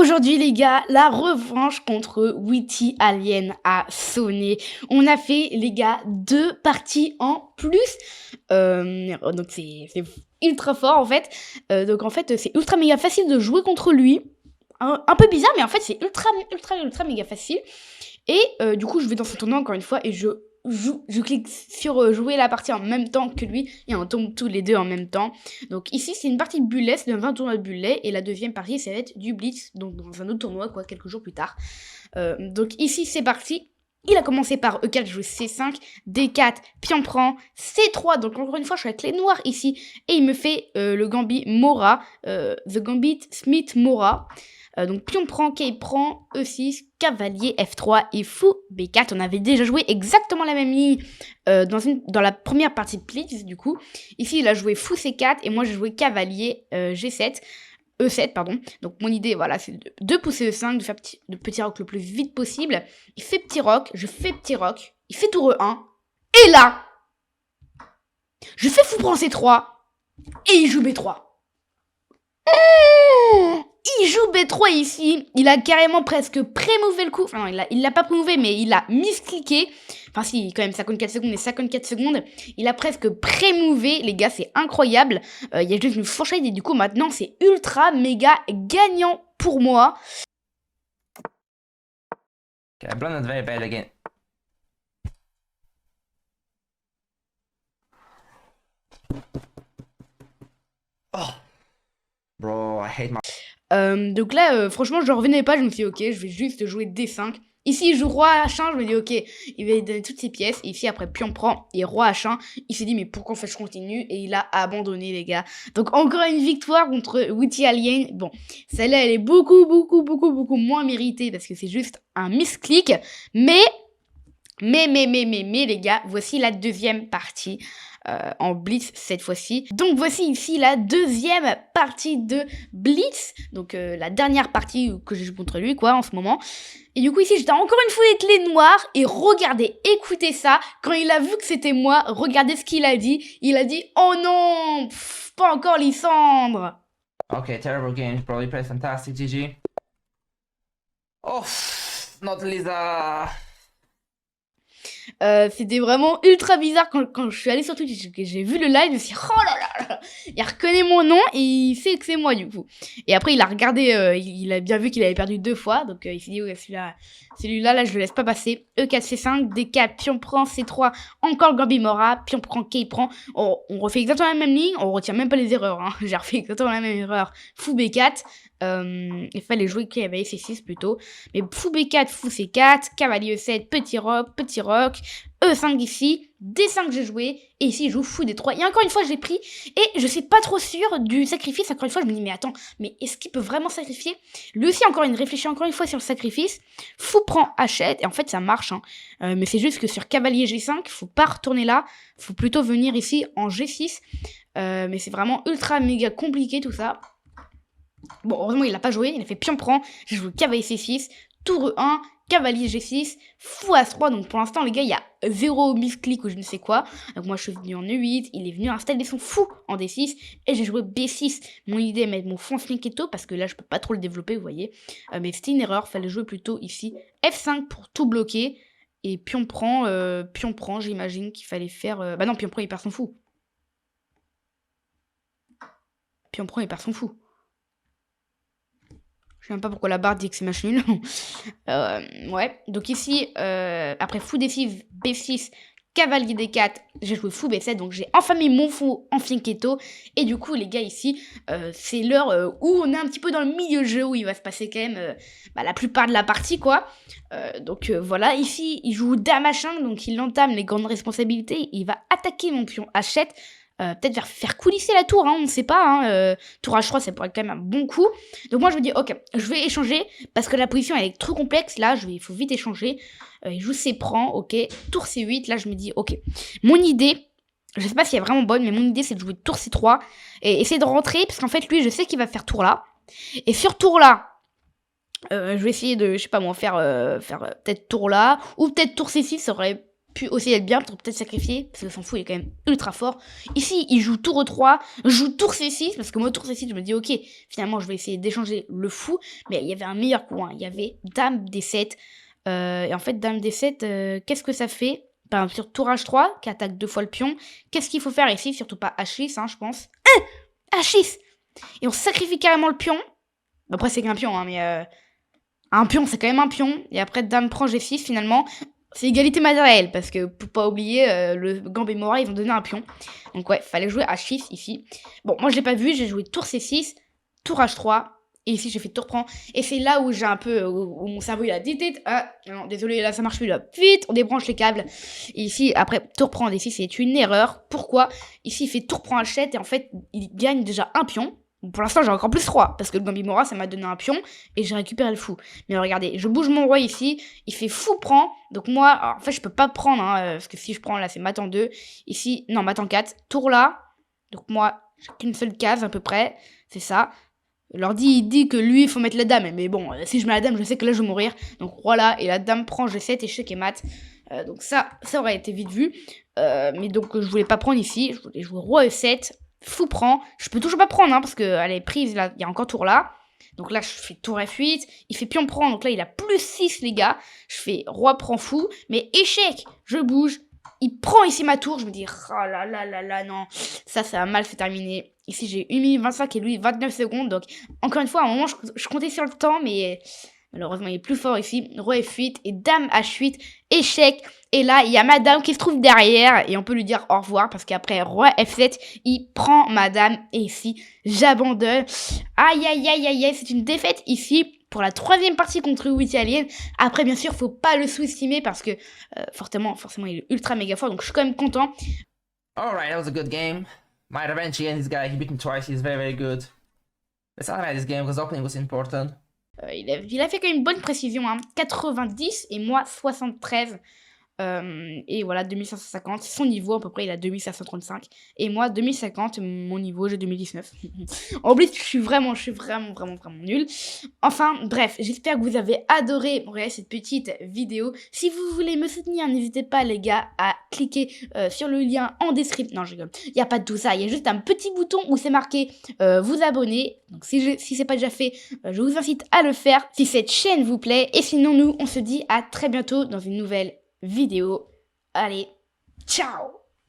Aujourd'hui les gars, la revanche contre Witty Alien a sonné. On a fait les gars 2 parties en plus. Donc c'est ultra fort en fait. Donc en fait c'est ultra méga facile de jouer contre lui. Un peu bizarre mais en fait c'est ultra méga facile. Et du coup je vais dans ce tournoi encore une fois et je clique sur jouer la partie en même temps que lui et on tombe tous les deux en même temps. Donc ici c'est une partie de bullet, c'est dans un tournoi de bullet et la deuxième partie ça va être du blitz, donc dans un autre tournoi quoi, quelques jours plus tard. Donc ici c'est parti. Il a commencé par E4, jouer C5, D4, pion prend, C3, donc encore une fois je suis avec les noirs ici, et il me fait le gambit Mora, The Gambit Smith Mora. Donc pion prend, quai prend, E6, cavalier, F3 et fou B4. On avait déjà joué exactement la même ligne dans la première partie de Blitz du coup. Ici il a joué fou C4 et moi j'ai joué cavalier G7. E7 pardon. Donc mon idée voilà c'est de pousser E5, de faire petit roc le plus vite possible. Il fait petit roc, je fais petit roc, il fait tour E1 et là je fais fou prend C3 et il joue B3. Il joue B3 ici, il a carrément presque pré-mové le coup, enfin non, il l'a pas pré-mové mais il a miscliqué, enfin si quand même 54 secondes et 54 secondes, il a presque pré-mové les gars, c'est incroyable, il y a juste une fourchette et du coup maintenant c'est ultra méga gagnant pour moi. Okay, blended very bad again. Oh, bro, I hate my. Donc là, franchement, je revenais pas, je me suis dit, ok, je vais juste jouer D5. Ici, il joue roi H1, je me dis, ok, il va donner toutes ses pièces. Et ici, après, pion prend et roi H1. Il s'est dit, mais pourquoi je continue? Et il a abandonné, les gars. Donc, encore une victoire contre Witty Alien. Bon, celle-là, elle est beaucoup moins méritée parce que c'est juste un misclick. Mais, les gars, voici la deuxième partie. En blitz cette fois-ci. Donc voici ici la deuxième partie de blitz, donc la dernière partie que je joue contre lui quoi en ce moment. Et du coup ici j'étais encore une fois avec les noirs et regardez, écoutez ça, quand il a vu que c'était moi, regardez ce qu'il a dit. Il a dit oh non, pas encore Lysandre. Okay, terrible game, bro. You played fantastic, GG. Oh, not Lisa. C'était vraiment ultra bizarre quand je suis allée sur Twitch et j'ai vu le live, je me suis dit, oh là là, il reconnaît mon nom et il sait que c'est moi du coup. Et après il a regardé, il a bien vu qu'il avait perdu 2 fois, donc il s'est dit ouais celui-là là je le laisse pas passer. E4 C5, D4, pion prend C3, encore Gambit Mora, pion prend, quai prend. On refait exactement la même ligne, on retient même pas les erreurs, hein. J'ai refait exactement la même erreur. Fou B4. Il fallait jouer cavalier C6 plutôt. Mais fou B4, fou C4, cavalier E7, petit roc, E5 ici, D5 j'ai joué, et ici je joue fou D3. Et encore une fois j'ai pris, et je suis pas trop sûre du sacrifice. Encore une fois je me dis mais attends, mais est-ce qu'il peut vraiment sacrifier? Lui aussi réfléchit encore une fois sur le sacrifice. Fou prend H7, et en fait ça marche, hein. Mais c'est juste que sur cavalier G5, faut pas retourner là, faut plutôt venir ici en G6. Mais c'est vraiment ultra méga compliqué tout ça. Bon, heureusement, il l'a pas joué. Il a fait pion prend. J'ai joué cavalier C6, tour E1, cavalier G6, fou As3. Donc, pour l'instant, les gars, il y a 0 misclick ou je ne sais quoi. Donc, moi, je suis venu en E8. Il est venu installer son fou en D6. Et j'ai joué B6. Mon idée est de mettre mon fond Fianchetto parce que là, je peux pas trop le développer, vous voyez. Mais c'était une erreur. Fallait jouer plutôt ici F5 pour tout bloquer. Et pion prend, j'imagine qu'il fallait faire. Bah non, pion prend, il perd son fou. Pion prend, il perd son fou. Je sais même pas pourquoi la barre dit que c'est match nul. Ouais. Donc ici, après fou D6, B6, cavalier D4, j'ai joué fou B7. Donc j'ai enfin mis mon fou en Fianchetto. Et du coup, les gars, ici, c'est l'heure où on est un petit peu dans le milieu de jeu, où il va se passer quand même la plupart de la partie, quoi. Donc voilà, ici, il joue Dame H1, donc il entame les grandes responsabilités. Il va attaquer mon pion H7. Peut-être faire coulisser la tour, hein, on ne sait pas, hein, tour H3 ça pourrait être quand même un bon coup. Donc moi je me dis ok, je vais échanger parce que la position elle est trop complexe, là il faut vite échanger. Il joue C prend, ok, tour C8, là je me dis ok, mon idée, je sais pas si elle est vraiment bonne, mais mon idée c'est de jouer tour C3 et essayer de rentrer parce qu'en fait lui je sais qu'il va faire tour là, et sur tour là je vais essayer de, je sais pas moi, faire peut-être tour là, ou peut-être tour C6, ça aurait pu aussi être bien pour peut-être sacrifier, parce que s'en fout, il est quand même ultra fort. Ici, il joue tour E3, joue tour C6, parce que moi, tour C6, je me dis, ok, finalement, je vais essayer d'échanger le fou, mais il y avait un meilleur coup, hein. Il y avait Dame D7, et en fait, Dame D7, qu'est-ce que ça fait? Par exemple, sur tour H3, qui attaque 2 fois le pion, qu'est-ce qu'il faut faire ici? Surtout pas H6, hein, je pense. H6! Et on sacrifie carrément le pion. Après, c'est qu'un pion, hein, mais un pion, c'est quand même un pion. Et après, Dame prend G6, finalement. C'est égalité matérielle, parce que, pour pas oublier, le Gambemora, ils ont donné un pion. Donc ouais, fallait jouer H6, ici. Bon, moi, je l'ai pas vu, j'ai joué tour C6, tour H3, et ici, j'ai fait tour prend. Et c'est là où j'ai un peu, où mon cerveau, il a dit, ah, non, désolé, là, ça marche plus, là. Vite, on débranche les câbles. Et ici, après, tour prend D6, c'est une erreur. Pourquoi? Ici, il fait tour prend H7, et en fait, il gagne déjà un pion. Pour l'instant, j'ai encore plus 3, parce que le Gambemora, ça m'a donné un pion, et j'ai récupéré le fou. Mais regardez, je bouge mon roi ici, il fait fou prend, donc moi, alors, en fait, je peux pas prendre, hein, parce que si je prends là, c'est mat en 2. Ici, non, mat en 4, tour là, donc moi, j'ai qu'une seule case à peu près, c'est ça. L'ordi, il dit que lui, il faut mettre la dame, mais bon, si je mets la dame, je sais que là, je vais mourir. Donc voilà, et la dame prend G7, échec et mat. Donc ça aurait été vite vu. Mais donc, je voulais pas prendre ici, je voulais jouer roi E7, fou prend. Je peux toujours pas prendre, hein, parce qu'elle est prise, là, il y a encore tour là. Donc là, je fais tour F8, il fait pion prend, donc là, il a plus 6, les gars. Je fais roi prend fou, mais échec, je bouge. Il prend ici ma tour, je me dis, oh là là là là, non, ça a mal fait terminer. Ici, j'ai 1 minute 25 et lui, 29 secondes, donc encore une fois, à un moment, je comptais sur le temps, mais malheureusement, il est plus fort ici. Roi F8 et dame H8, échec. Et là, il y a madame qui se trouve derrière et on peut lui dire au revoir parce qu'après roi F7, il prend madame et ici, j'abandonne. Aïe, aïe, aïe, aïe, aïe, c'est une défaite ici pour la 3e partie contre Witty Alien. Après, bien sûr, faut pas le sous-estimer parce que forcément, il est ultra méga fort, donc je suis quand même content. Alright, that was a good game. My revenge against this guy, he beat me twice, he's very, very good. Let's analyze this game because opening was important. Il a fait quand même une bonne précision, hein. 90 et moi 73. Et voilà, 2550, son niveau à peu près, il a 2535. Et moi, 2050, mon niveau, j'ai 2019. En plus, je suis vraiment nul. Enfin, bref, j'espère que vous avez adoré regarder cette petite vidéo. Si vous voulez me soutenir, n'hésitez pas, les gars, à cliquer sur le lien en description. Non, je rigole. Il n'y a pas de tout ça. Il y a juste un petit bouton où c'est marqué vous abonner. Donc, si c'est pas déjà fait, je vous incite à le faire si cette chaîne vous plaît. Et sinon, nous, on se dit à très bientôt dans une nouvelle vidéo. Allez, ciao!